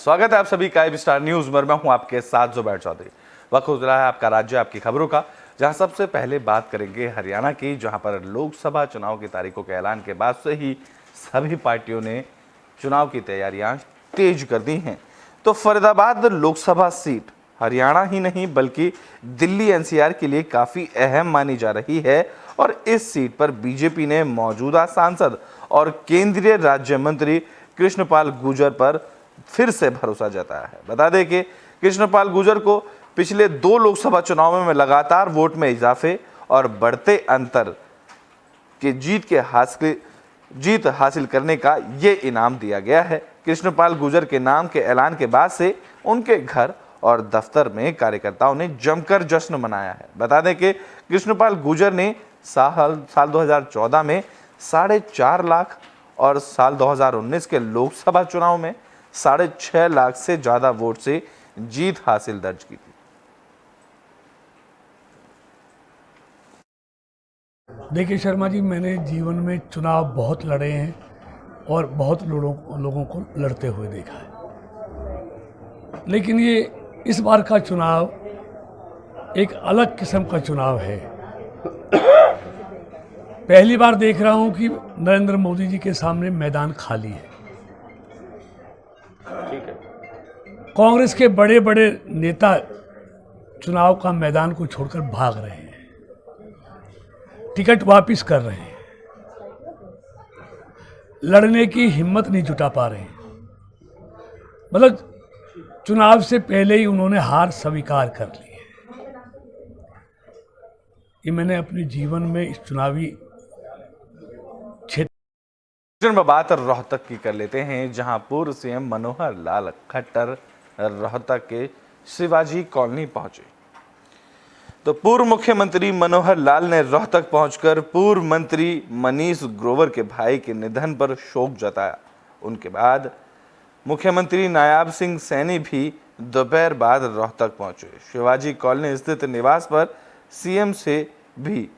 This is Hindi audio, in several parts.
स्वागत है आप सभी का स्टार न्यूज में। मैं हूं आपके साथ जुबैर चौधरी। वक्त हो रहा है आपका राज्य आपकी खबरों का, जहां सबसे पहले बात करेंगे हरियाणा की, जहां पर लोकसभा चुनाव की तारीखों के ऐलान के बाद से ही सभी पार्टियों ने चुनाव की तैयारियां तेज कर दी हैं। तो फरीदाबाद लोकसभा सीट हरियाणा ही नहीं बल्कि दिल्ली एनसीआर के लिए काफी अहम मानी जा रही है और इस सीट पर बीजेपी ने मौजूदा सांसद और केंद्रीय राज्य मंत्री कृष्णपाल गुर्जर पर फिर से भरोसा जताया है। बता दें कि कृष्णपाल गुर्जर को पिछले 2 लोकसभा चुनावों में लगातार वोट में इजाफे और बढ़ते अंतर के जीत हासिल करने का ये इनाम दिया गया है। कृष्णपाल गुर्जर के नाम के ऐलान के बाद से उनके घर और दफ्तर में कार्यकर्ताओं ने जमकर जश्न मनाया है। बता दें कि कृष्णपाल गुर्जर ने साल 2014 में 4.5 लाख और साल 2019 के लोकसभा चुनाव में 6.5 लाख से ज्यादा वोट से जीत हासिल दर्ज की थी। देखिए शर्मा जी, मैंने जीवन में चुनाव बहुत लड़े हैं और बहुत लोगों को लड़ते हुए देखा है, लेकिन ये इस बार का चुनाव एक अलग किस्म का चुनाव है। पहली बार देख रहा हूं कि नरेंद्र मोदी जी के सामने मैदान खाली है। कांग्रेस के बड़े बड़े नेता चुनाव का मैदान को छोड़कर भाग रहे हैं, टिकट वापस कर रहे हैं, लड़ने की हिम्मत नहीं जुटा पा रहे हैं। मतलब चुनाव से पहले ही उन्होंने हार स्वीकार कर ली है। ये मैंने अपने जीवन में इस चुनावी क्षेत्र में बात रोहतक की कर लेते हैं, जहां पूर्व सीएम मनोहर लाल खट्टर रोहतक के शिवाजी कॉलोनी पहुंचे। तो पूर्व मुख्यमंत्री मनोहर लाल ने रोहतक पहुंचकर पूर्व मंत्री मनीष ग्रोवर के भाई के निधन पर शोक जताया। उनके बाद मुख्यमंत्री नायाब सिंह सैनी भी दोपहर बाद रोहतक पहुंचे। शिवाजी कॉलोनी स्थित निवास पर सीएम से भी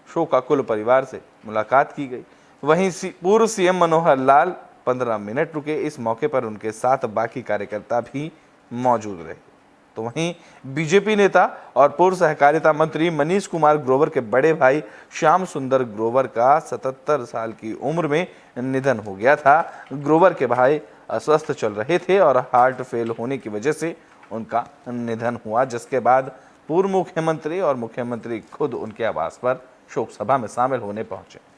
शोकाकुल परिवार से मुलाकात की गई। वहीं पूर्व सीएम मनोहर लाल 15 मिनट रुके। इस मौके पर उनके साथ बाकी कार्यकर्ता भी मौजूद रहे। तो वहीं बीजेपी नेता और पूर्व सहकारिता मंत्री मनीष कुमार ग्रोवर के बड़े भाई श्याम सुंदर ग्रोवर का 77 साल की उम्र में निधन हो गया था। ग्रोवर के भाई अस्वस्थ चल रहे थे और हार्ट फेल होने की वजह से उनका निधन हुआ, जिसके बाद पूर्व मुख्यमंत्री और मुख्यमंत्री खुद उनके आवास पर शोक सभा में शामिल होने पहुंचे।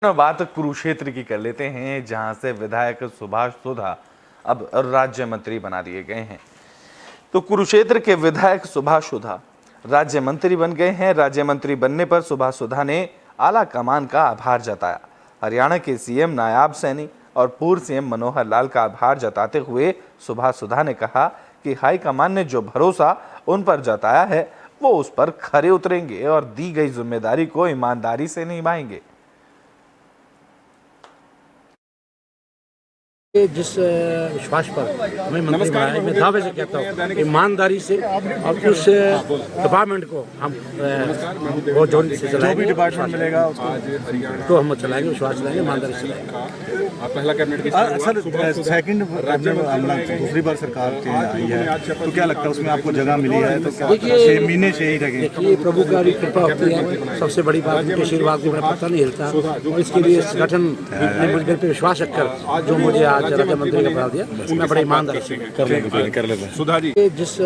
बात कुरुक्षेत्र की कर लेते हैं, जहां से विधायक सुभाष सुधा अब राज्य मंत्री बना दिए गए हैं। तो कुरुक्षेत्र के विधायक सुभाष सुधा राज्य मंत्री बन गए हैं। राज्य मंत्री बनने पर सुभाष सुधा ने आला कमान का आभार जताया। हरियाणा के सीएम नायाब सैनी और पूर्व सीएम मनोहर लाल का आभार जताते हुए सुभाष सुधा ने कहा कि हाईकमान ने जो भरोसा उन पर जताया है वो उस पर खरे उतरेंगे और दी गई जिम्मेदारी को ईमानदारी से निभाएंगे। जिस विश्वास पर हमें मंत्री बनाया, मैं दावे से कहता हूँ ईमानदारी से और उस डिपार्टमेंट को हम बहुत जोर से चलाएंगे। जो भी डिपार्टमेंट मिलेगा तो हम चलाएंगे, विश्वास चलाएंगे, ईमानदारी से चलाएंगे। पहला कैबिनेट की सर सेकंड दूसरी बार सरकार आई है, तो क्या लगता है उसमें आपको जगह मिली है? तो 6 महीने से ही रहे। देखिए, प्रभु का कृपा होती है, सबसे बड़ी बात उनके आशीर्वाद को मेरा पता नहीं हिलता। इसके लिए संगठन ने मुझ पर विश्वास रखकर जो मुझे आज राज्य मंत्री का बना दिया, मैं बड़े ईमानदारी से कर लेते हैं। सुधा जी, जिस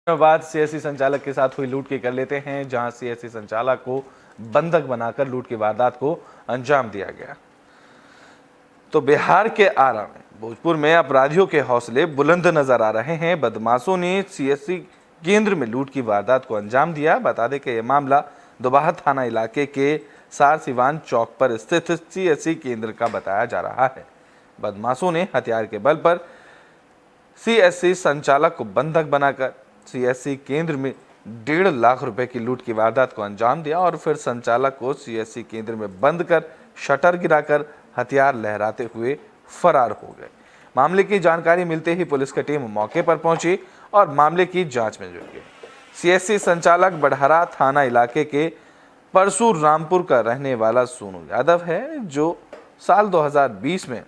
बात सीएससी संचालक के साथ हुई लूट की कर लेते हैं, जहां सीएससी संचालक को बंधक बनाकर लूट की वारदात को अंजाम दिया गया। तो बिहार के आरा में भोजपुर में अपराधियों के हौसले बुलंद नजर आ रहे हैं। बदमाशों ने सीएससी केंद्र में लूट की वारदात को अंजाम दिया। बता दें कि यह मामला दोबाहा थाना इलाके के सार सिवान चौक पर स्थित सीएससी केंद्र का बताया जा रहा है। बदमाशों ने हथियार के बल पर सीएससी संचालक को बंधक बनाकर सीएससी केंद्र में 1.5 लाख रुपए की लूट की वारदात को अंजाम दिया और फिर संचालक को सीएससी केंद्र में बंद कर शटर गिराकर हथियार लहराते हुए फरार हो गए। मामले की जानकारी मिलते ही पुलिस की टीम मौके पर पहुंची और मामले की जांच में जुट गई। सीएससी संचालक बड़हरा थाना इलाके के परशुरामपुर का रहने वाला सोनू यादव है, जो साल 2020 में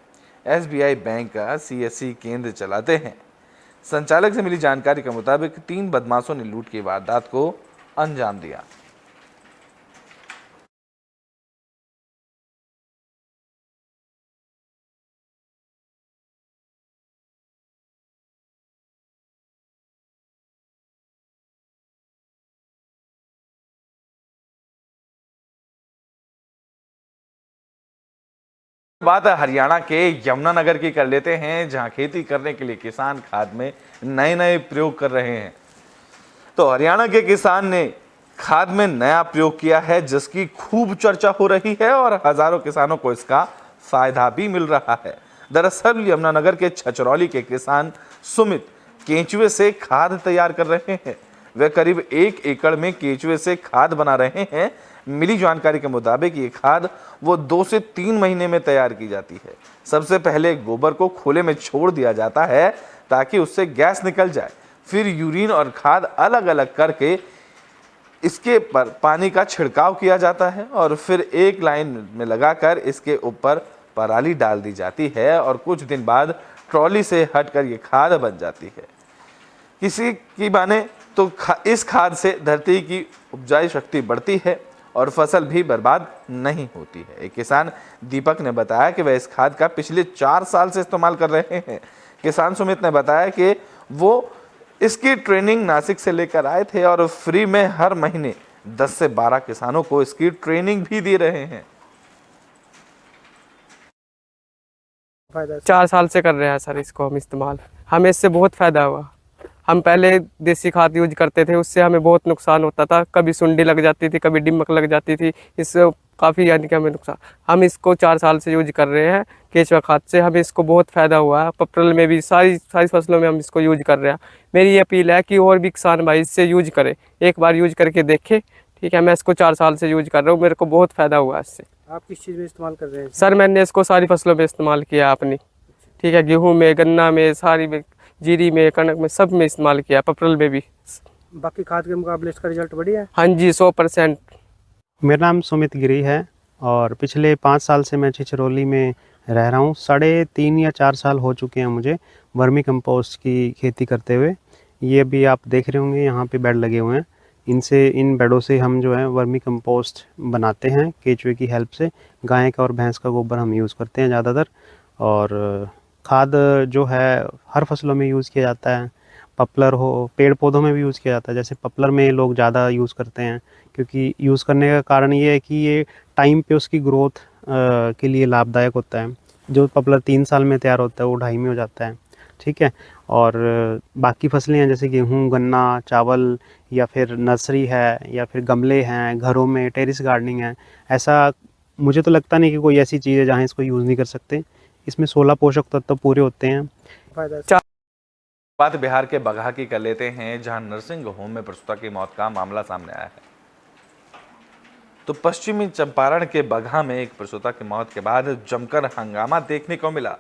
एसबीआई बैंक का सीएससी केंद्र चलाते हैं। संचालक से मिली जानकारी के मुताबिक 3 बदमाशों ने लूट की वारदात को अंजाम दिया। बात हरियाणा के यमुनानगर की कर लेते हैं, जहां खेती करने के लिए किसान खाद में नए प्रयोग कर रहे हैं। तो हरियाणा के किसान ने खाद में नया प्रयोग किया है, जिसकी खूब चर्चा हो रही है और हजारों किसानों को इसका फायदा भी मिल रहा है। दरअसल यमुनानगर के छछरौली के किसान सुमित केंचुए से खाद तैयार कर रहे हैं। वे करीब 1 एकड़ में केंचुए से खाद बना रहे हैं। मिली जानकारी के मुताबिक ये खाद वो 2 से 3 महीने में तैयार की जाती है। सबसे पहले गोबर को खुले में छोड़ दिया जाता है ताकि उससे गैस निकल जाए। फिर यूरिन और खाद अलग अलग करके इसके पर पानी का छिड़काव किया जाता है और फिर एक लाइन में लगाकर इसके ऊपर पराली डाल दी जाती है और कुछ दिन बाद ट्रॉली से हटकर ये खाद बन जाती है। किसी की माने तो इस खाद से धरती की उपजाऊ शक्ति बढ़ती है और फसल भी बर्बाद नहीं होती है। एक किसान दीपक ने बताया कि वह इस खाद का पिछले 4 साल से इस्तेमाल कर रहे हैं। किसान सुमित ने बताया कि वो इसकी ट्रेनिंग नासिक से लेकर आए थे और फ्री में हर महीने 10 से 12 किसानों को इसकी ट्रेनिंग भी दे रहे हैं। 4 साल से कर रहे हैं सर इसको हम इस्तेमाल। हमें इससे बहुत फ़ायदा हुआ। हम पहले देसी खाद यूज करते थे, उससे हमें बहुत नुकसान होता था। कभी सुंडी लग जाती थी, कभी डिमक लग जाती थी। इससे काफ़ी यानी कि हमें नुकसान। हम इसको 4 साल से यूज कर रहे हैं केंचुआ खाद से। हमें इसको बहुत फ़ायदा हुआ है। पपरल में भी सारी फसलों में हम इसको यूज कर रहे हैं। मेरी ये अपील है कि और भी किसान भाई इससे यूज करें, एक बार यूज करके देखें। ठीक है, मैं इसको 4 साल से यूज कर रहा हूँ, मेरे को बहुत फ़ायदा हुआ है इससे। आप किस चीज़ में इस्तेमाल कर रहे हैं? सर मैंने इसको सारी फसलों में इस्तेमाल किया अपनी। ठीक है, गेहूँ में, गन्ना में, सारी में, जीरी में, कणक में, सब में इस्तेमाल किया, पपरल में भी। बाकी खाद के मुकाबले इसका रिजल्ट बढ़िया है? हाँ जी, 100%। मेरा नाम सुमित गिरी है और पिछले 5 साल से मैं छछरौली में रह रहा हूँ। 3.5 या 4 साल हो चुके हैं मुझे वर्मी कंपोस्ट की खेती करते हुए। ये भी आप देख रहे होंगे, यहाँ पे बेड लगे हुए हैं। इन बेडों से हम जो है वर्मी कंपोस्ट बनाते हैं केंचुए की हेल्प से। गाय का और भैंस का गोबर हम यूज़ करते हैं ज़्यादातर। और खाद जो है हर फसलों में यूज़ किया जाता है। पपलर हो, पेड़ पौधों में भी यूज़ किया जाता है। जैसे पपलर में लोग ज़्यादा यूज़ करते हैं, क्योंकि यूज़ करने का कारण ये है कि ये टाइम पे उसकी ग्रोथ के लिए लाभदायक होता है। जो पपलर 3 साल में तैयार होता है वो 2.5 में हो जाता है। ठीक है, और बाकी फसलें हैं जैसे गेहूँ, गन्ना, चावल, या फिर नर्सरी है, या फिर गमले हैं, घरों में टेरेस गार्डनिंग है। ऐसा मुझे तो लगता नहीं कि कोई ऐसी चीज़ है जहाँ इसको यूज़ नहीं कर सकते। इसमें 16 पोषक तत्व पूरे होते हैं। बात बिहार के बगहा की कर लेते हैं, जहां नर्सिंग होम में प्रसूता की मौत का मामला सामने आया है। तो पश्चिमी चंपारण के बगहा में एक प्रसूता की मौत के बाद जमकर हंगामा देखने को मिला।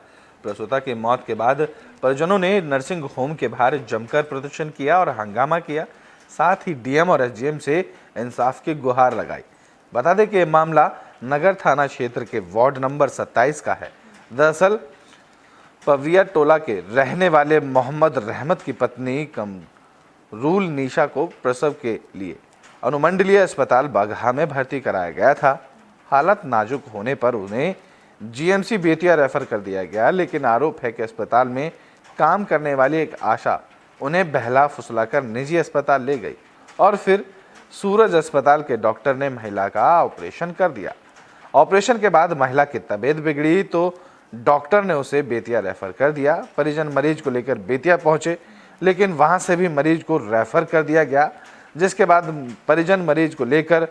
प्रसूता की मौत के बाद परिजनों ने नर्सिंग होम के बाहर जमकर प्रदर्शन किया और हंगामा किया। साथ ही डीएम और एसडीएम से इंसाफ की गुहार लगाई। बता दें कि यह मामला नगर थाना क्षेत्र के वार्ड नंबर 27 का है। दरअसल पविया टोला के रहने वाले मोहम्मद रहमत की पत्नी कमरूल निशा को प्रसव के लिए अनुमंडलीय अस्पताल बगहा में भर्ती कराया गया था। हालत नाजुक होने पर उन्हें जीएमसी बेतिया रेफर कर दिया गया, लेकिन आरोप है कि अस्पताल में काम करने वाली एक आशा उन्हें बहला फुसलाकर निजी अस्पताल ले गई और फिर सूरज अस्पताल के डॉक्टर ने महिला का ऑपरेशन कर दिया। ऑपरेशन के बाद महिला की तबीयत बिगड़ी तो डॉक्टर ने उसे बेतिया रेफर कर दिया। परिजन मरीज को लेकर बेतिया पहुंचे, लेकिन वहां से भी मरीज को रेफर कर दिया गया, जिसके बाद परिजन मरीज को लेकर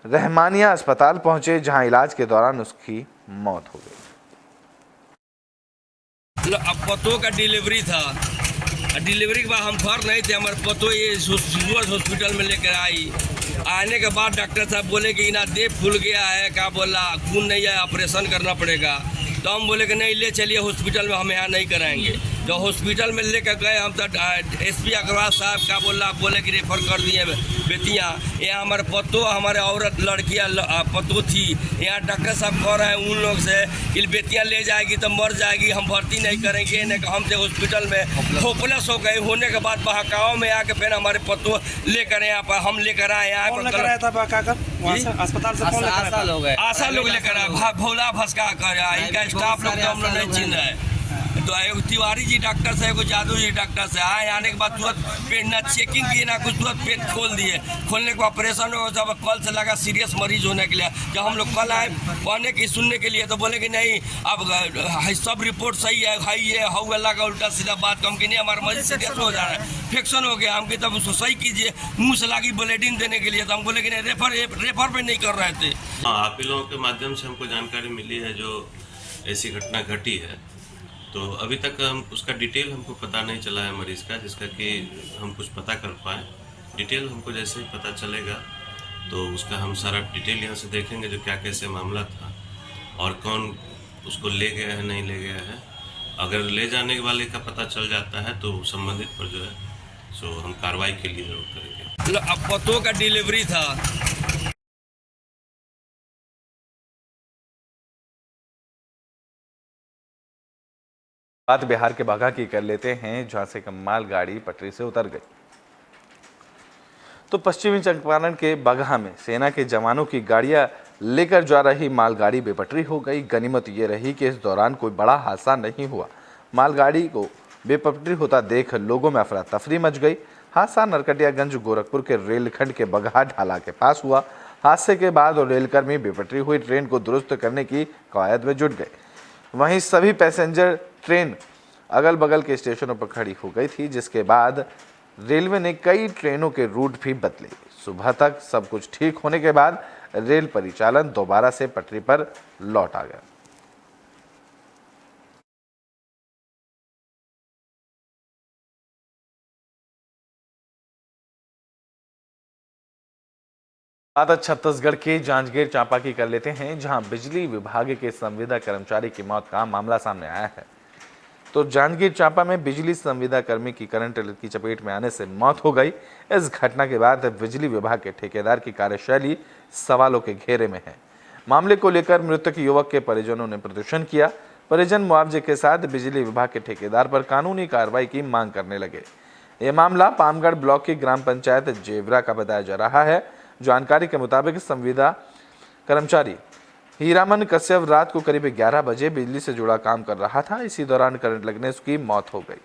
रहमानिया अस्पताल पहुंचे, जहां इलाज के दौरान उसकी मौत हो गई। पतो का डिलीवरी था, डिलीवरी के बाद हम घर नहीं थे। हमारे पतो ये सूरज हॉस्पिटल में लेकर आई। आने के बाद डॉक्टर साहब बोले कि इना देह फूल गया है, क्या बोला खून नहीं है, ऑपरेशन करना पड़ेगा। तो हम बोले कि नहीं ले चलिए हॉस्पिटल में, हम यहाँ नहीं कराएंगे। तो हॉस्पिटल में लेकर गए हम तो SP अग्रवाल साहब का बोले कि रेफर कर दिए बेतिया। यहाँ हमारे पतो हमारे औरत लड़कियाँ पतो थी, यहाँ डॉक्टर साहब कह रहे हैं उन लोग से कि बेतिया ले जाएगी तो मर जाएगी, हम भर्ती नहीं करेंगे। नहीं हम से हॉस्पिटल में होपलेस हो गए। होने के बाद बहकाव में आके फिर हमारे पतो लेकर यहाँ पर हम लेकर आए। यहाँ अस्पताल से आशा लोग लेकर आए, भोला भसका कर इनका स्टाफ लोग तो हम लोग नहीं चिन्ह रहे हैं। तो एगो तिवारी जी डॉक्टर से, एगो जादू जी डॉक्टर से आए। आने के बाद तुरंत पेट ना चेकिंग किए ना कुछ, तुरंत पेट खोल दिए। खोलने के ऑपरेशन हो, जब कल से लगा सीरियस मरीज होने के लिए। जब हम लोग कल आए पढ़ने की सुनने के लिए तो बोले कि नहीं अब सब रिपोर्ट सही है, हाई है, हाउ अल्लाह का उल्टा सीधा बात। हम कि नहीं हमारा मरीज सीरियस हो जा रहा है, इन्फेक्शन हो गया। हमके तब उसको सही कीजिए, मुँह से लगी ब्लीडिंग देने के लिए। तो हम बोले कि नहीं रेफर पे नहीं कर रहे थे। आप ही लोगों के माध्यम से हमको जानकारी मिली है जो ऐसी घटना घटी है। तो अभी तक हम उसका डिटेल हमको पता नहीं चला है मरीज़ का, जिसका कि हम कुछ पता कर पाएँ। डिटेल हमको जैसे ही पता चलेगा तो उसका हम सारा डिटेल यहाँ से देखेंगे जो क्या कैसे मामला था और कौन उसको ले गया है नहीं ले गया है। अगर ले जाने वाले का पता चल जाता है तो संबंधित पर जो है सो हम कार्रवाई के लिए जरूर करेंगे। अब पतों का डिलीवरी था। बात बिहार के बाघा की कर लेते हैं, जहां से मालगाड़ी पटरी से उतर गई। तो पश्चिमी चंपारण के बगहा में सेना के जवानों की गाड़ियां लेकर जा रही मालगाड़ी बेपटरी हो गई। गनीमत ये रही कि इस दौरान कोई बड़ा हादसा नहीं हुआ। मालगाड़ी को बेपटरी होता देख लोगों में अफरा तफरी मच गई। हादसा नरकटियागंज गोरखपुर के रेलखंड के बगहा ढाला के पास हुआ। हादसे के बाद रेलकर्मी बेपटरी हुई ट्रेन को दुरुस्त करने की कवायद में जुट गए। वहीं सभी पैसेंजर ट्रेन अगल बगल के स्टेशनों पर खड़ी हो गई थी, जिसके बाद रेलवे ने कई ट्रेनों के रूट भी बदले। सुबह तक सब कुछ ठीक होने के बाद रेल परिचालन दोबारा से पटरी पर लौट आ गया। बात छत्तीसगढ़ के जांजगीर चांपा की कर लेते हैं, जहां बिजली विभाग के संविदा कर्मचारी की मौत का मामला सामने आया है। तो जांजगीर चांपा में बिजली संविदा कर्मी की करंट की चपेट में आने से मौत हो गई। इस घटना के बाद बिजली विभाग के ठेकेदार की कार्यशैली सवालों के घेरे में है। मामले को लेकर मृतक युवक के परिजनों ने प्रदर्शन किया। परिजन मुआवजे के साथ बिजली विभाग के ठेकेदार पर कानूनी कार्रवाई की मांग करने लगे। ये मामला पामगढ़ ब्लॉक की ग्राम पंचायत जेवरा का बताया जा रहा है। जानकारी के मुताबिक संविदा कर्मचारी हीरामन कश्यप रात को करीब 11 बजे बिजली से जुड़ा काम कर रहा था। इसी दौरान करंट लगने से उसकी मौत हो गई।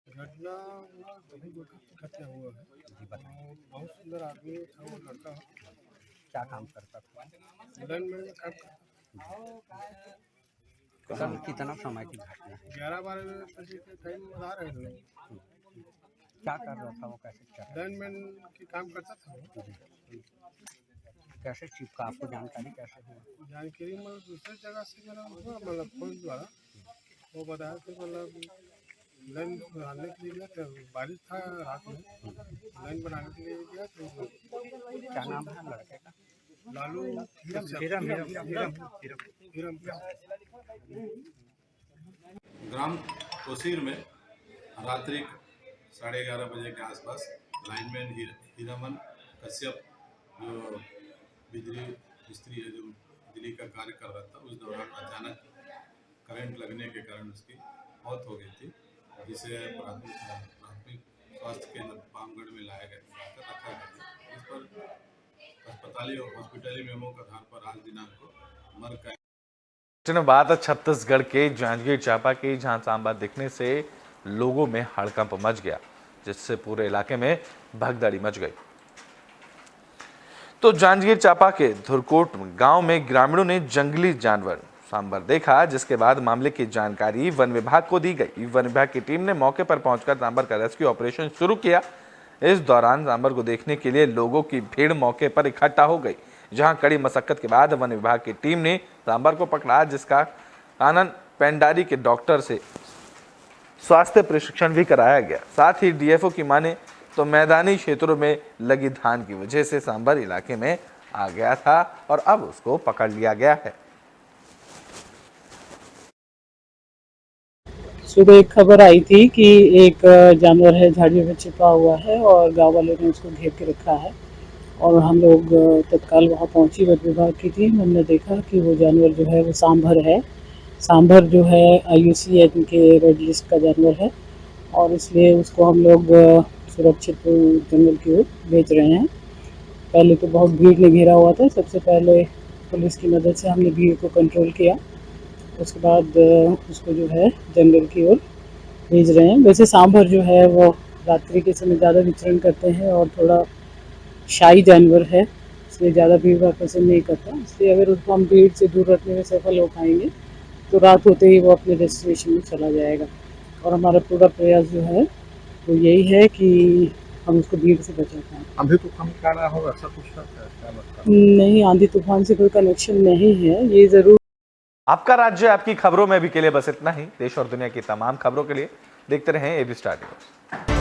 घटना हुआ है। बहुत सुंदर आदमी था वो लड़का। क्या काम करता था? कब कितना समय की घटना है? 11-12 बजे के टाइम आ रहे थे। क्या कर रहा था वो? कैसे लाइनमैन की काम करता था वो। कैसे चिपका? आपको जानकारी कैसे हुई? जानकारी मतलब दूसरी जगह से मेरा हुआ, मतलब फोन द्वारा वो बताया कि मतलब लाइन बनाने के लिए गया था। बारिश था रात में, लाइन बनाने के लिए गया था। क्या नाम है लड़के का? लालू ग्राम कोसीर में रात्रि 11:30 बजे के आसपास लाइनमैन हीरामन कश्यप जो बिजली मिस्त्री है, जो बिजली का कार्य कर रहा था, उस दौरान अचानक करंट लगने के कारण उसकी मौत हो गई थी, जिसे प्राथमिक स्वास्थ्य केंद्र पामगढ़ में लाया गया, रखा गया। इस पर अस्पताली और हॉस्पिटली मेमो के आधार पर आज दिनांक को मर गया। बात है छत्तीसगढ़ के जांजगीर चांपा की, जहां सांबा दिखने से लोगों में हड़कंप मच गया, जिससे पूरे इलाके में भगदड़ी मच गई। तो जांजगीर चांपा के धुरकोट गांव में ग्रामीणों ने जंगली जानवर सांबर देखा, जिसके बाद मामले की जानकारी वन विभाग को दी गई। वन विभाग की टीम ने मौके पर पहुंचकर सांबर का रेस्क्यू ऑपरेशन शुरू किया। इस दौरान सांबर को देखने के लिए लोगों की भीड़ मौके पर इकट्ठा हो गई, जहां कड़ी मशक्कत के बाद वन विभाग की टीम ने सांबर को पकड़ा, जिसका आनंद पेंडारी के डॉक्टर से स्वास्थ्य प्रशिक्षण भी कराया गया। साथ ही डीएफओ की माने तो मैदानी क्षेत्रों में लगी धान की वजह से सांबर इलाके में आ गया था और अब उसको पकड़ लिया गया है। सुबह एक खबर आई थी कि एक जानवर है झाड़ियों में छिपा हुआ है और गांव वालों ने उसको घेर के रखा है और हम लोग तत्काल वहां पहुंची, वन विभाग की टीम। हमने देखा कि वो जानवर जो है वो सांभर है। सांभर जो है IUCN के रेड लिस्ट का जानवर है और इसलिए उसको हम लोग सुरक्षित जंगल की ओर भेज रहे हैं। पहले तो बहुत भीड़ ने घेरा हुआ था, सबसे पहले पुलिस की मदद से हमने भीड़ को कंट्रोल किया, उसके बाद उसको जो है जंगल की ओर भेज रहे हैं। वैसे सांभर जो है वो रात्रि के समय ज़्यादा विचरण करते हैं और थोड़ा शाही जानवर है, इसलिए ज़्यादा भीड़ भाड़ पसंद नहीं करता। इसलिए अगर उसको हम भीड़ से दूर रखने में सफल हो पाएंगे तो रात होते ही वो अपने डेस्टिनेशन में चला जाएगा। और हमारा पूरा प्रयास जो है वो यही है कि हम उसको भीड़ से बचा पाएँ। आंधी तूफान का ना हो ऐसा कुछ नहीं, आंधी तूफान से कोई कनेक्शन नहीं है। ये ज़रूर आपका राज्य आपकी खबरों में अभी के लिए बस इतना ही। देश और दुनिया की तमाम खबरों के लिए देखते रहें AB स्टार न्यूज़।